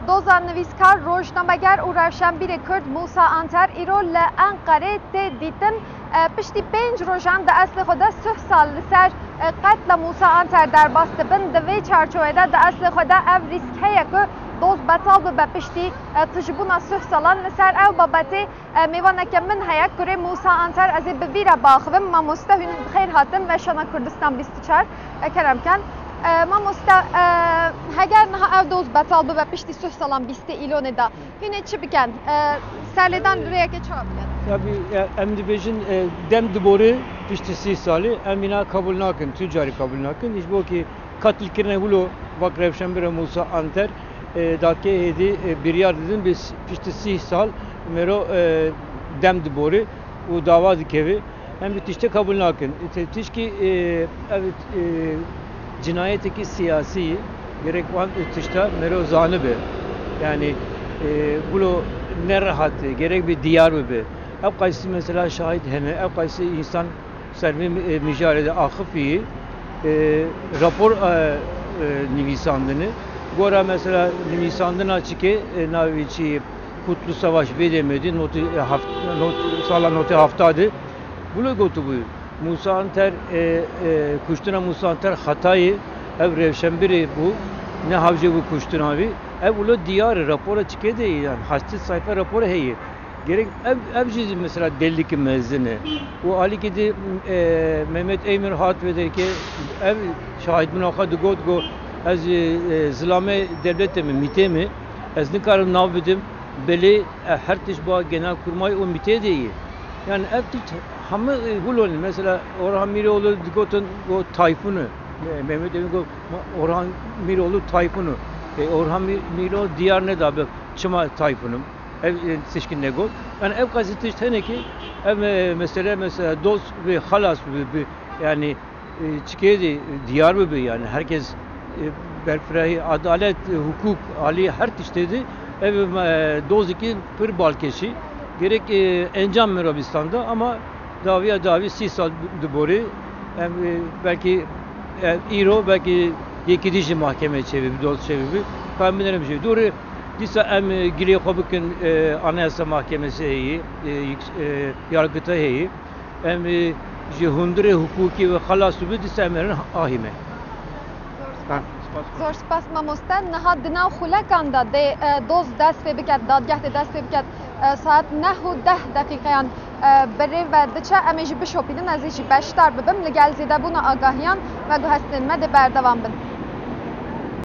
دوزان نویسکار روشنامه‌گر و روشنبیر کرد موسی انتر ایرو لانقره ته دیتن پشتی 5 روزان در اصل خود 3 سال لسر قتل موسی انتر در باست بن دوی چارچوبه در اصل خود او ریسک هیا که دوز بطال به پشتی تجربه 3 سالان لسر او بابته میوانه که من هیا کره موسی انتر از ببیره باخوم ما مستهین بخیر هاتن و شنا کردستان 24 کرم کن ما هگر نه او دوز بطال به پشتی 3 سالان 20 ایلونه دا هینه چی بکن سرلیدان رویا که چا بکن tabi em dibêjin dem dibore piştî 3 salê em bîna kabul nakin tu carî kabul nakin ji bo ki katilkirine hûlo vak rewşenbira Musa Anter dakê hêdî biryar didin biz piştî 3 sal mero dem dibore û dava dikeve em bi tiştê kabul nakin tişkî evet cinayetekî siyasî gerek wan tişta mero zanibe yani hûlo nerahat gerek bir diyar be ev kaysi mesela şahit hene ev kaysi insan servi mücadelede akıfi rapor nivisandını gora mesela nivisandına çıke naviçi kutlu savaş bedemedi notu sala notu haftadı bunu gotu bu Musa Anter kuştuna Musa Anter hatayı ev revşenbiri bu ne havcı bu kuştuna abi ev ulu diyar rapora çıke de yani hasta sayfa raporu heyi gerek ev cizi mesela dellik mezzine o ali kedi Mehmet Emir hat ve der ki ev şahit münakadı go az zilame devlette mi mite mi az ne karım nav bidim beli her tişba genel kurmay o mite değil yani ev tiş hamı hulon mesela Orhan Miroğlu digotun o tayfunu Mehmet Emir Orhan Miroğlu tayfunu Orhan Miroğlu diyar ne da çıma tayfunum ev seçkin nego yani ev gazete işte ki ev mesela dost ve halas yani çıkıyor diyar mı yani herkes berfrahi adalet hukuk ali her tiştedi ev doz iki pır balkeşi gerek encam Merabistan'da ama davi 3 sal dubori belki İro belki yekidici mahkeme çevibi doz çevibi kambilerim bir şey doğru disa em giriye kobukin anayasa mahkemesi heyi yargıta heyi em jihundre hukuki ve halasu bi disa emerin ahime زور سپاس مامۆستا نەهات دناو خولەکاندا دێ دۆز دەست پێ بکات دادگەح دێ دەست پێ بکات ساعت 9 دقیقەیان بەرێ بە دچە ئەمێژی بشۆپیدن ئەزیشی بەشدار ببم لەگەڵ زێدەبوونە ئاگاهیان و گوهستن مەدە بەردەوام بن